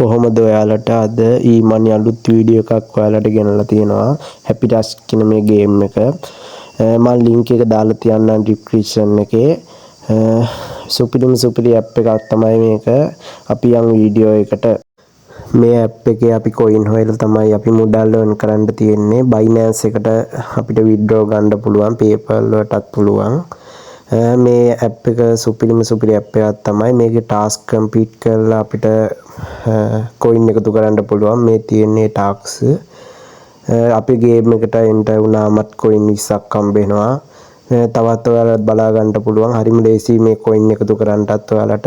කොහොමද ඔයාලට අද ඊමන් අලුත් වීඩියෝ එකක් ඔයාලට ගෙනලා තියෙනවා Happy Task කියන මේ ගේම් එක. මම ලින්ක් එක දාලා තියන්නම් ඩිස්ක්‍රිප්ෂන් එකේ. සුපිරි ඇප් එකක් තමයි මේක. අපි යන් වීඩියෝ එකට. මේ ඇප් එකේ අපි කොයින් හොයලා තමයි අපි මුදල් earn කරන්න තියෙන්නේ. Binance එකට අපිට withdraw ගන්න පුළුවන්, PayPal වලටත් පුළුවන්. මේ ඇප් එක සුපිරි ඇප් එකක් තමයි. මේකේ ටාස්ක් කම්ප්ලීට් කරලා අපිට කොයින් එකතු කරන්න පුළුවන්. මේ තියෙන්නේ ටාක්ස්. අපි ගේම් එකට එන්ටර් වුණාමත් කොයින් 20ක් හම්බ වෙනවා. තවත් ඔයාලට බලා ගන්න පුළුවන්. හරිම ලේසි මේ කොයින් එකතු කරන්නටත් ඔයාලට.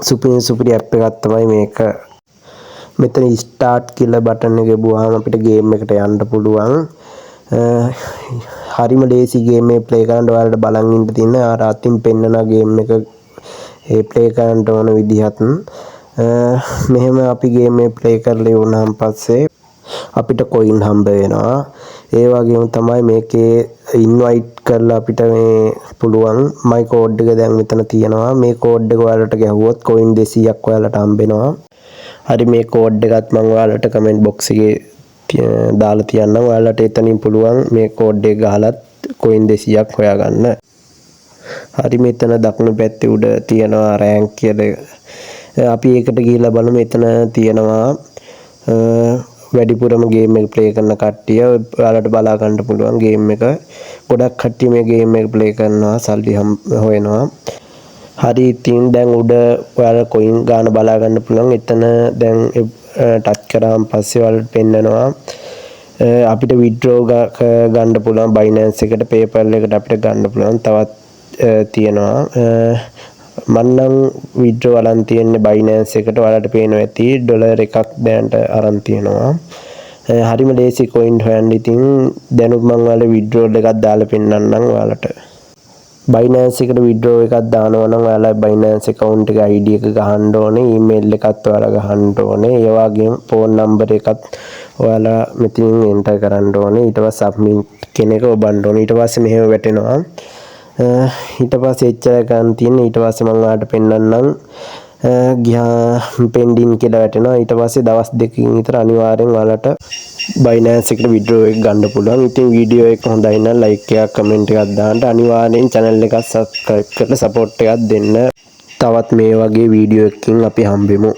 සුපිරි ඇප් එකක් තමයි මේක. මෙතන ස්ටාර්ට් කියලා බටන් එක ගිහුවාම අපිට ගේම් එකට යන්න පුළුවන්. හරිම ලේසි ගේම් එක ප්ලේ කරන්න ඔයාලට බලන් ඉන්න තියෙන අර අතින් පෙන්නන ගේම් එක ඒ ප්ලේ කරන්න ඕන විදිහත් මෙහෙම අපි ගේම් එක ප්ලේ කරලා ඉවරනම් පස්සේ අපිට කොයින් හම්බ වෙනවා. ඒ වගේම තමයි මේකේ ඉන්වයිට් කරලා අපිට මේ පුළුවන් මයි කෝඩ් එක දැන් මෙතන තියෙනවා. මේ කෝඩ් එක ඔයාලට ගැහුවොත් කොයින් 200ක් ඔයාලට හම්බ වෙනවා. හරි මේ කෝඩ් එකත් මම ඔයාලට කමෙන්ට් බොක්ස් එකේ දාලා තියන්නම්. ඔයාලට එතනින් පුළුවන් මේ කෝඩ් එක ගහලත් කොයින් 200ක් හොයාගන්න. හරි මෙතන දකුණු පැත්තේ උඩ තියෙනවා රෑන්ක් කියලා. අපි ඒකට ගිහිල්ලා බලමු. එතන තියෙනවා වැඩිපුරම ගේම් එක ප්ලේ කරන කට්ටිය. ඔයාලට බලා ගන්න පුළුවන් ගේම් එක. ගොඩක් කට්ටිය මේ ගේම් එක ප්ලේ කරනවා, සල්ලි හොයනවා. හරි ඉතින් දැන් උඩ ඔයාලා කොයින් ගන්න බලා ගන්න පුළුවන්. එතන දැන් ටච් කරාම පස්සේ ඔයාලට පෙන්නනවා අපිට withdraw ගන්න පුළුවන්. Binance එකට, PayPal එකට අපිට ගන්න පුළුවන්. තවත් තියෙනවා මම නම් withdraw අරන් තියෙන්නේ Binance එකට. ඔයාලට පේනවා ඇති ඩොලර් එකක් දැනට අරන් තියෙනවා. හරිම ලේසි කොයින් හොයන්න. ඉතින් දැනුත් මම ඔයාලට withdraw එකක් දාලා පෙන්නන්නම් ඔයාලට. Binance එකට withdraw එකක් දානවා නම් ඔයාලා Binance account එක ID එක ගහන්න ඕනේ, email එකත් ඔයාලා ගහන්න ඕනේ. ඒ වගේම phone number එකත් ඔයාලා මෙතනින් enter කරන්න ඕනේ. ඊට පස්සේ submit කියන එක ඔබන්න ඕනේ. ඊට පස්සේ මෙහෙම වැටෙනවා. ඊට පස්සේ එච්චර ගන්න තියෙන. ඊට පස්සේ මම ඔයාලට පෙන්නන්නම්. ගියා pending කියලා වැටෙනවා. ඊට පස්සේ දවස් දෙකකින් විතර අනිවාර්යෙන් ඔයාලට Binance එකට withdraw එක ගන්න පුළුවන්. ඉතින් වීඩියෝ එක හොඳයි නම් like එකක් comment එකක් දාන්න. අනිවාර්යෙන් channel එක subscribe කරලා support එකක් දෙන්න. තවත් මේ වගේ වීඩියෝ එකකින් අපි හම්බෙමු.